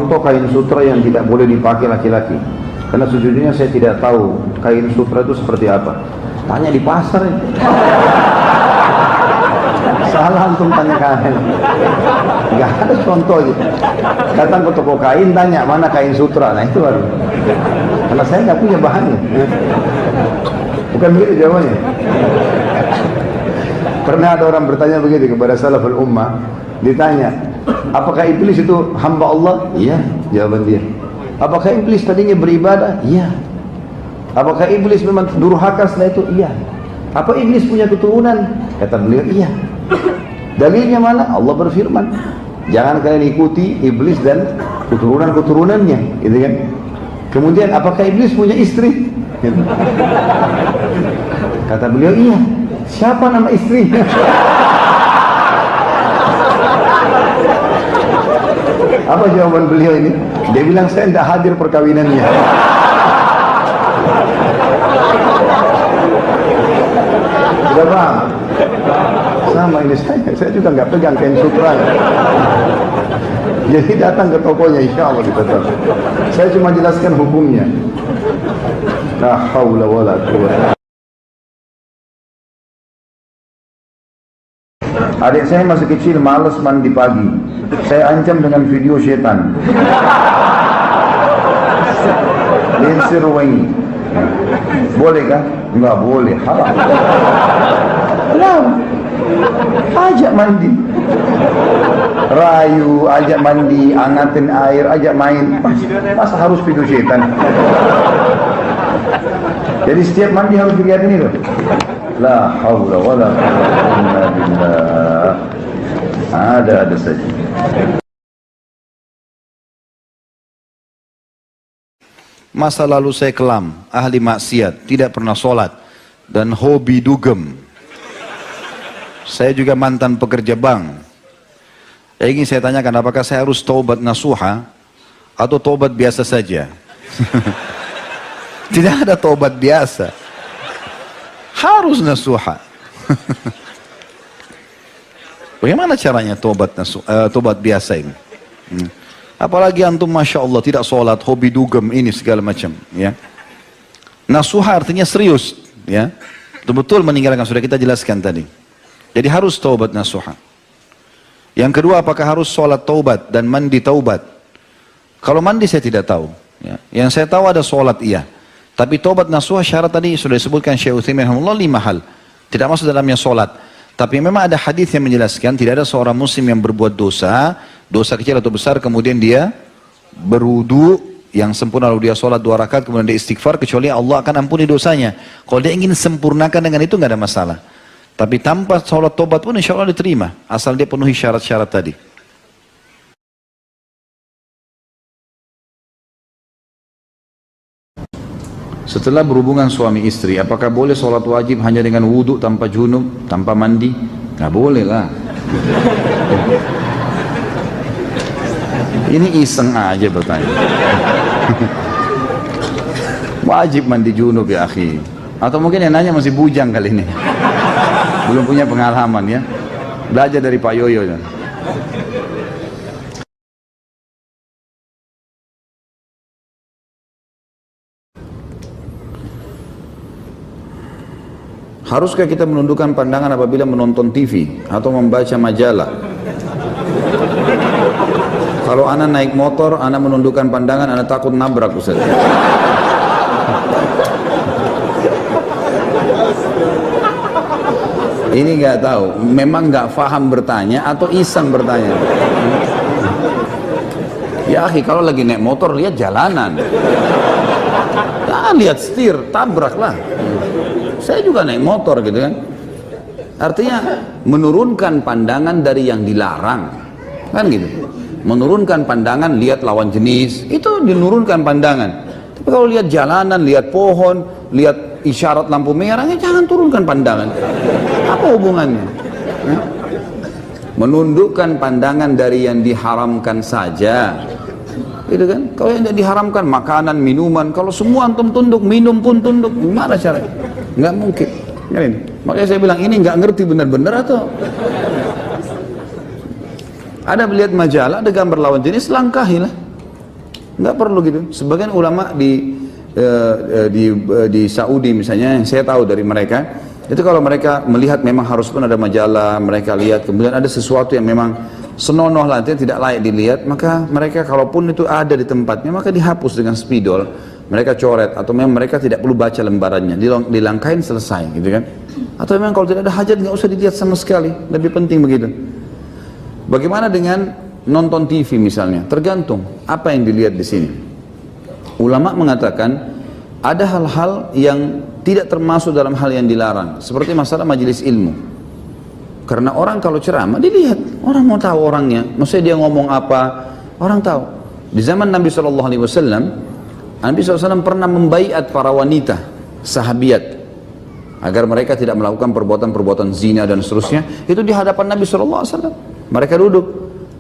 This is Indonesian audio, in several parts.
contoh kain sutra yang tidak boleh dipakai laki-laki. Karena sejujurnya saya tidak tahu kain sutra itu seperti apa. Tanya di pasar ya. Salah antum tanya kain. Nggak ada contoh gitu. Datang ke toko kain tanya mana kain sutra. Nah itu baru. Karena saya nggak punya bahannya. Bukan begitu jawabannya. Pernah ada orang bertanya begitu kepada salaful ummah, ditanya, apakah iblis itu hamba Allah? Iya, jawaban dia. Apakah iblis tadinya beribadah? Iya. Apakah iblis memang durhaka setelah itu? Iya. Apa iblis punya keturunan? Kata beliau, iya. Dalilnya mana? Allah berfirman, jangan kalian ikuti iblis dan keturunan-keturunannya, gitu kan? Kemudian, apakah iblis punya istri? Gitu. Kata beliau, iya. Siapa nama istrinya? Apa jawaban beliau ini? Dia bilang, saya tidak hadir perkawinannya. Sudah paham? Sama ini saya juga nggak pegang kain sutra. Jadi datang ke tokonya, insya Allah kita tahu. Saya cuma jelaskan hukumnya. La haula wala quwwata. Adik saya masih kecil, malas mandi pagi. Saya ancam dengan video setan. Linsir wangi. Boleh kah? Enggak boleh, haram. Kenapa? Ajak mandi. Rayu, ajak mandi, angatin air, ajak main. Masa harus video setan? Jadi setiap mandi harus dilihat ini loh. La haula wala quwwata illa billah. Ada saja. Masa lalu saya kelam, ahli maksiat, tidak pernah sholat, dan hobi dugem. Saya juga mantan pekerja bank. Ingin saya tanyakan, apakah saya harus taubat nasuha atau taubat biasa saja? Tidak ada taubat biasa, harus nasuha. Bagaimana caranya taubat biasa ini? Apalagi antum masya Allah tidak sholat, hobi dugem ini segala macam, ya. Nasuha artinya serius, ya. Betul-betul meninggalkan, sudah kita jelaskan tadi. Jadi harus taubat nasuha. Yang kedua, apakah harus sholat taubat dan mandi taubat? Kalau mandi saya tidak tahu, ya. Yang saya tahu ada sholat, iya. Tapi taubat nasuha syarat tadi sudah disebutkan Syekh Utsaimin rahimahullah 5 hal. Tidak masuk dalamnya sholat. Tapi memang ada hadis yang menjelaskan tidak ada seorang muslim yang berbuat dosa, dosa kecil atau besar, kemudian dia berwudu yang sempurna lalu dia sholat 2 rakaat, kemudian dia istighfar, kecuali Allah akan ampuni dosanya. Kalau dia ingin sempurnakan dengan itu nggak ada masalah. Tapi tanpa sholat tobat pun insya Allah diterima, asal dia penuhi syarat-syarat tadi. Setelah berhubungan suami istri, apakah boleh sholat wajib hanya dengan wudhu tanpa junub, tanpa mandi? Nggak boleh lah. Ini iseng aja bertanya. Wajib mandi junub ya akhi. Atau mungkin yang nanya masih bujang kali ini. Belum punya pengalaman ya. Belajar dari Pak Yoyo ya. Haruskah kita menundukkan pandangan apabila menonton TV atau membaca majalah? Kalau anak naik motor, anak menundukkan pandangan, anak takut nabrak Ustaz. Ini nggak tahu, memang nggak paham bertanya atau iseng bertanya. Ya akhi, kalau lagi naik motor lihat jalanan, nah, lihat setir, tabraklah. Saya juga naik motor gitu kan. Artinya menurunkan pandangan dari yang dilarang, kan gitu. Menurunkan pandangan, lihat lawan jenis, itu dinurunkan pandangan. Tapi kalau lihat jalanan, lihat pohon, lihat isyarat lampu merah, ya jangan turunkan pandangan. Apa hubungannya? Ya? Menundukkan pandangan dari yang diharamkan saja, gitu kan? Kalau yang diharamkan makanan, minuman, kalau semua antum tunduk, minum pun tunduk, gimana caranya? Nggak mungkin. Makanya saya bilang ini nggak ngerti benar-benar atau ada melihat majalah, ada gambar lawan jenis, langkahilah. nggak perlu gitu. Sebagian ulama di Saudi misalnya, yang saya tahu dari mereka, itu kalau mereka melihat memang harus pun ada majalah, mereka lihat, kemudian ada sesuatu yang memang senonoh lah, tidak layak dilihat, maka mereka kalaupun itu ada di tempatnya, maka dihapus dengan spidol, mereka coret, atau memang mereka tidak perlu baca lembarannya, dilangkain selesai gitu kan. Atau memang kalau tidak ada hajat nggak usah dilihat sama sekali, lebih penting begitu. Bagaimana dengan nonton TV misalnya? Tergantung apa yang dilihat di sini. Ulama mengatakan ada hal-hal yang tidak termasuk dalam hal yang dilarang, seperti masalah majelis ilmu. Karena orang kalau ceramah dilihat, orang mau tahu orangnya, maksudnya dia ngomong apa, orang tahu. Di zaman Nabi SAW, Nabi SAW pernah membaiat para wanita, sahabiat, agar mereka tidak melakukan perbuatan-perbuatan zina dan seterusnya. Itu di hadapan Nabi SAW. Mereka duduk.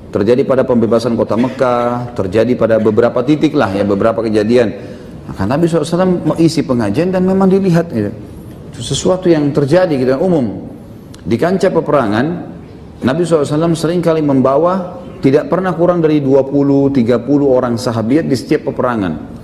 Terjadi pada pembebasan kota Mekah, terjadi pada beberapa titik lah ya, beberapa kejadian. Maka Nabi SAW mengisi pengajian dan memang dilihat gitu. Itu sesuatu yang terjadi gitu, umum. Di kancah peperangan, Nabi SAW seringkali membawa tidak pernah kurang dari 20-30 orang sahabat di setiap peperangan.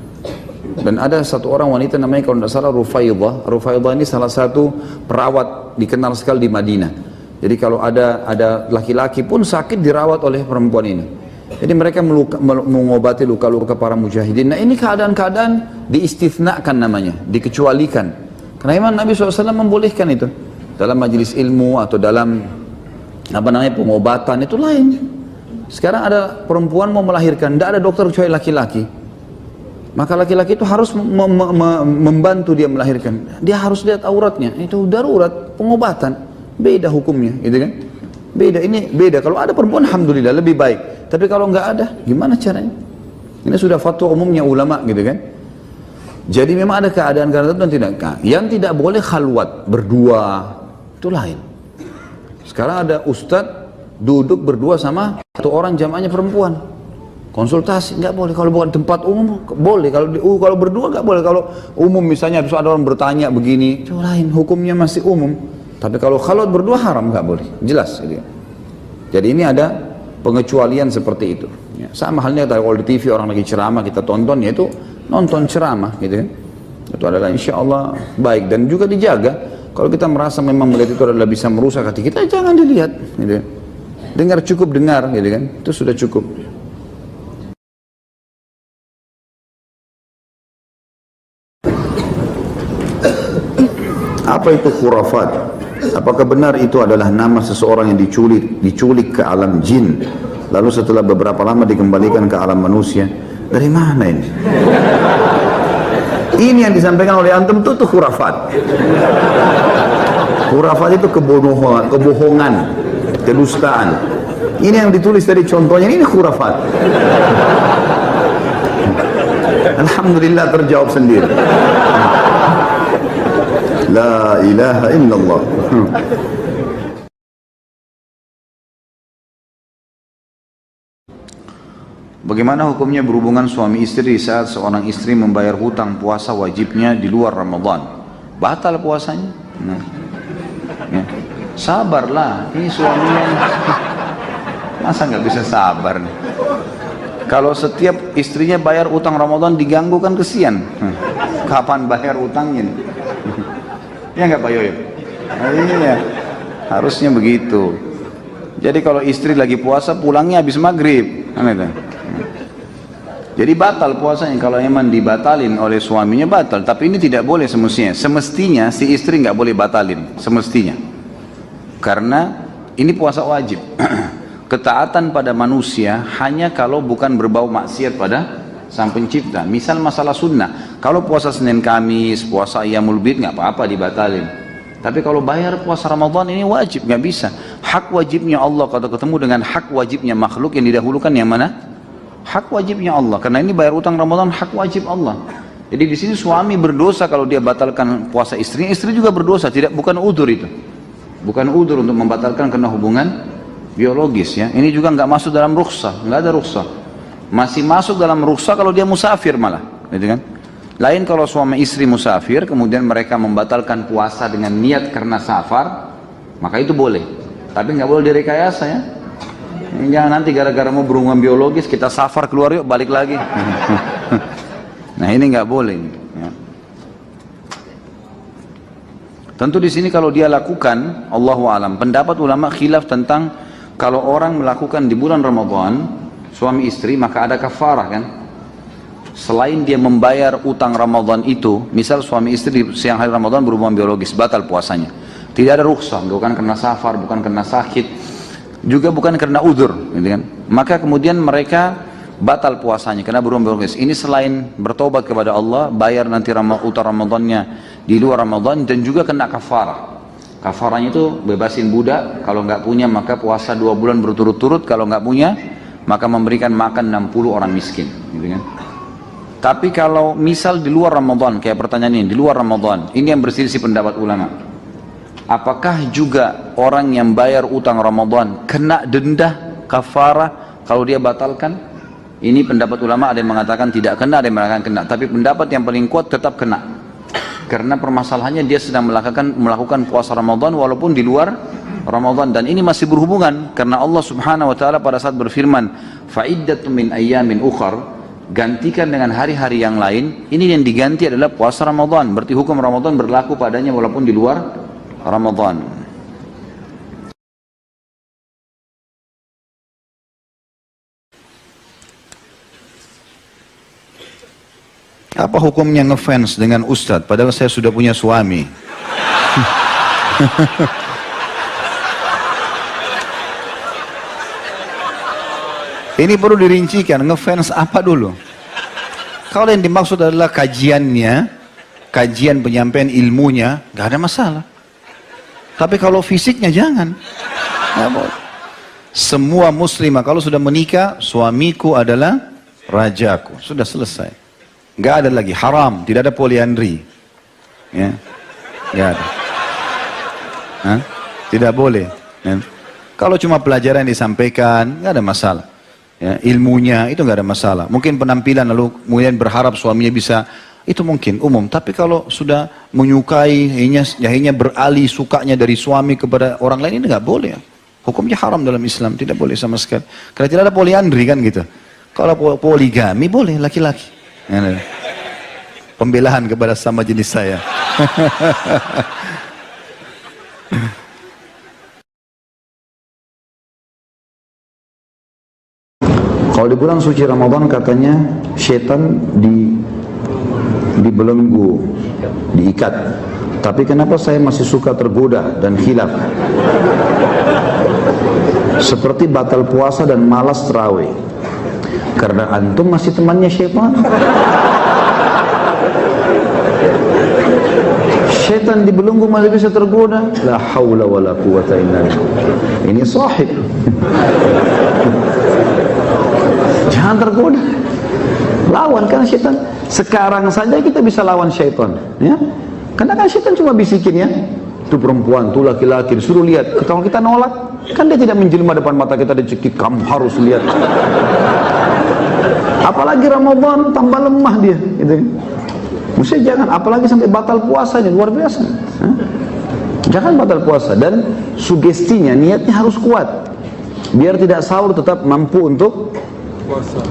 Dan ada satu orang wanita namanya kalau tidak salah Rufaidah. Rufaidah ini salah satu perawat dikenal sekali di Madinah. Jadi kalau ada laki-laki pun sakit dirawat oleh perempuan ini. Jadi mereka mengobati luka-luka para mujahidin. Nah ini keadaan-keadaan diistithnakan namanya, dikecualikan. Karena memang Nabi SAW membolehkan itu. Dalam majelis ilmu atau dalam pengobatan itu lain. Sekarang ada perempuan mau melahirkan, tidak ada dokter kecuali laki-laki. Maka laki-laki itu harus membantu dia melahirkan. Dia harus lihat auratnya. Itu darurat, pengobatan. Beda hukumnya, gitu kan? Beda, ini beda. Kalau ada perempuan, alhamdulillah lebih baik. Tapi kalau nggak ada, gimana caranya? Ini sudah fatwa umumnya ulama, gitu kan? Jadi memang ada keadaan-keadaan tertentu yang tidak boleh khalwat berdua, itu lain. Sekarang ada ustadz duduk berdua sama satu orang jamaahnya perempuan, konsultasi nggak boleh. Kalau bukan tempat umum boleh. Kalau berdua nggak boleh. Kalau umum misalnya ada orang bertanya begini, itu lain. Hukumnya masih umum. Tapi kalau khalwat berdua haram, nggak boleh. Jelas. Jadi ini ada pengecualian seperti itu. Ya, sama halnya kalau di TV orang lagi ceramah kita tonton, yaitu nonton ceramah, gitu kan? Itu adalah insya Allah baik dan juga dijaga. Kalau kita merasa memang melihat itu adalah bisa merusak hati kita, jangan dilihat. Gitu. Dengar cukup dengar, gitu kan? Itu sudah cukup. Apa itu khurafat? Apakah benar itu adalah nama seseorang yang diculik ke alam jin, lalu setelah beberapa lama dikembalikan ke alam manusia? Dari mana ini? Ini yang disampaikan oleh antum itu khurafat. Khurafat itu kebohongan, kedustaan. Ini yang ditulis dari contohnya, ini khurafat. Alhamdulillah terjawab sendiri. La ilaha illallah. Bagaimana hukumnya berhubungan suami istri saat seorang istri membayar hutang puasa wajibnya di luar Ramadan? Batal puasanya? Nah. Ya. Sabarlah, ini suaminya. Masa nggak bisa sabar nih? Kalau setiap istrinya bayar utang Ramadan diganggu kan kesian. Kapan bayar utangnya nih? Ya nggak Pak Yoyo? Iya, harusnya begitu. Jadi kalau istri lagi puasa pulangnya habis maghrib, kan itu. Jadi batal puasanya kalau emang dibatalin oleh suaminya batal. Tapi ini tidak boleh semestinya. Semestinya si istri nggak boleh batalin, semestinya. Karena ini puasa wajib. Ketaatan pada manusia hanya kalau bukan berbau maksiat pada Sang Pencipta. Misal masalah sunnah, kalau puasa Senin Kamis, puasa Ayyamul Bid nggak apa-apa dibatalin. Tapi kalau bayar puasa Ramadan ini wajib, nggak bisa. Hak wajibnya Allah kalau ketemu dengan hak wajibnya makhluk, yang didahulukan yang mana? Hak wajibnya Allah. Karena ini bayar utang Ramadan hak wajib Allah. Jadi di sini suami berdosa kalau dia batalkan puasa istrinya, istri juga berdosa. Bukan udzur itu. Bukan udzur untuk membatalkan karena hubungan biologis ya. Ini juga nggak masuk dalam rukhsah, nggak ada rukhsah. Masih masuk dalam rukhsah kalau dia musafir malah, gitu kan? Lain kalau suami istri musafir, kemudian mereka membatalkan puasa dengan niat karena safar, maka itu boleh. Tapi nggak boleh direkayasa ya. Jangan nanti gara-gara mau berhubungan biologis kita safar keluar yuk balik lagi. Nah ini nggak boleh. Ya. Tentu di sini kalau dia lakukan, Allahu alam. Pendapat ulama khilaf tentang kalau orang melakukan di bulan Ramadan suami istri maka ada kafarah kan. Selain dia membayar utang Ramadan itu, misal suami istri di siang hari Ramadan berhubungan biologis, batal puasanya. Tidak ada rukhsah, bukan karena safar, bukan karena sakit, juga bukan karena udzur, gitu kan. Maka kemudian mereka batal puasanya karena berhubungan biologis. Ini selain bertobat kepada Allah, bayar nanti utang Ramadannya di luar Ramadan dan juga kena kafarah. Kafarahnya itu bebasin budak, kalau nggak punya maka puasa 2 bulan berturut-turut, kalau nggak punya maka memberikan makan 60 orang miskin, gitu kan. Tapi kalau misal di luar Ramadan, kayak pertanyaan ini, di luar Ramadan, ini yang berselisih pendapat ulama. Apakah juga orang yang bayar utang Ramadan kena denda kafarah kalau dia batalkan? Ini pendapat ulama, ada yang mengatakan tidak kena, ada yang mengatakan kena. Tapi pendapat yang paling kuat tetap kena. Karena permasalahannya dia sedang melakukan puasa Ramadan walaupun di luar Ramadan. Dan ini masih berhubungan karena Allah Subhanahu wa taala pada saat berfirman, "Fa'iddatun min ayyamin ukhar", gantikan dengan hari-hari yang lain. Ini yang diganti adalah puasa Ramadan. Berarti hukum Ramadan berlaku padanya walaupun di luar Ramadan. Apa hukumnya ngefans dengan ustadz padahal saya sudah punya suami? Ini perlu dirincikan, ngefans apa dulu? Kalau yang dimaksud adalah kajiannya, kajian penyampaian ilmunya, gak ada masalah. Tapi kalau fisiknya jangan. Semua muslimah kalau sudah menikah, suamiku adalah rajaku. Sudah selesai. Gak ada lagi, haram, tidak ada poliandri. Ya, gak ada. Hah? Tidak boleh. Ya. Kalau cuma pelajaran yang disampaikan, gak ada masalah. Ya, ilmunya itu nggak ada masalah. Mungkin penampilan lalu kemudian berharap suaminya bisa, itu mungkin umum. Tapi kalau sudah menyukai, akhirnya beralih sukanya dari suami kepada orang lain, ini nggak boleh. Hukumnya haram dalam Islam, tidak boleh sama sekali. Karena tidak ada poliandri kan gitu. Kalau poligami boleh laki-laki. Ya, pembelaan kepada sama jenis saya. Kalau di bulan suci Ramadan katanya setan dibelenggu, diikat. Tapi kenapa saya masih suka tergoda dan khilaf? Seperti batal puasa dan malas tarawih. Karena antum masih temannya setan. Setan dibelenggu masih bisa tergoda. La haula wala quwata illa billah. Ini sahib. Jangan tergoda, lawan kan syaitan. Sekarang saja kita bisa lawan syaitan, ya. Karena kan syaitan cuma bisikin ya, itu perempuan, itu laki-laki, disuruh lihat. Kalau kita nolak, kan dia tidak menjelma depan mata kita, dia cekik, kamu harus lihat. Apalagi Ramadan tambah lemah dia, gitu. Maksudnya jangan, apalagi sampai batal puasa ini luar biasa. Jangan batal puasa dan sugestinya, niatnya harus kuat, biar tidak sahur tetap mampu untuk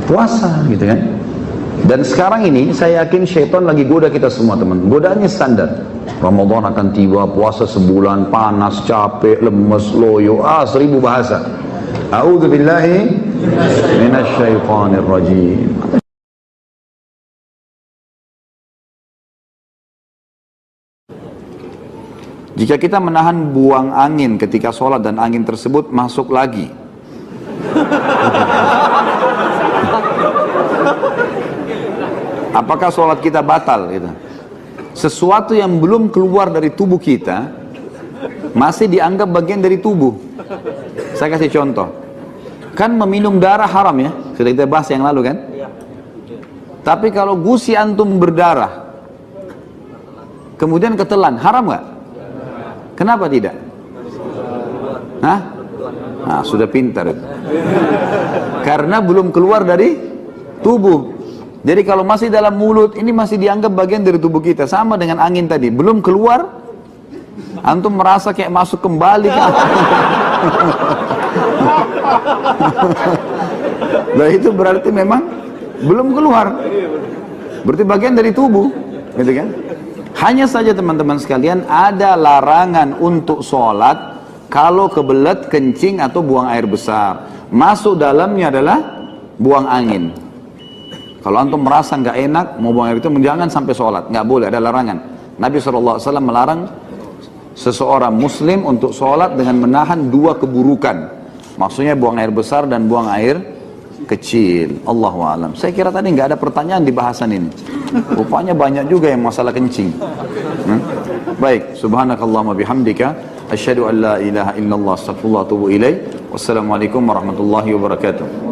puasa gitu kan. Dan sekarang ini saya yakin syaitan lagi goda kita semua teman. Godaannya standar. Ramadan akan tiba, puasa sebulan, panas, capek, lemes, loyo, 1000 bahasa. A'udzubillahi minasyaitonir rajim. Jika kita menahan buang angin ketika sholat dan angin tersebut masuk lagi, apakah sholat kita batal? Gitu. Sesuatu yang belum keluar dari tubuh kita masih dianggap bagian dari tubuh. Saya kasih contoh. Kan meminum darah haram ya, sudah kita bahas yang lalu kan. Tapi kalau gusi antum berdarah, kemudian ketelan, haram nggak? Kenapa tidak? Hah? Nah, sudah pintar. Karena belum keluar dari tubuh. Jadi kalau masih dalam mulut, ini masih dianggap bagian dari tubuh kita. Sama dengan angin tadi, belum keluar, antum merasa kayak masuk kembali kan? Nah itu berarti memang belum keluar. Berarti bagian dari tubuh, gitu kan? Hanya saja teman-teman sekalian, ada larangan untuk sholat kalau kebelet, kencing atau buang air besar. Masuk dalamnya adalah buang angin. Kalau antum merasa nggak enak mau buang air itu, jangan sampai sholat, nggak boleh, ada larangan. Nabi SAW melarang seseorang muslim untuk sholat dengan menahan dua keburukan. Maksudnya buang air besar dan buang air kecil. Allahu a'lam. Saya kira tadi nggak ada pertanyaan di bahasan ini. Rupanya banyak juga yang masalah kencing. Baik, subhanakallahumma bihamdika asyhadu an la ilaha illallah astaghfirullah wa atubu ilaik. Wassalamualaikum warahmatullahi wabarakatuh.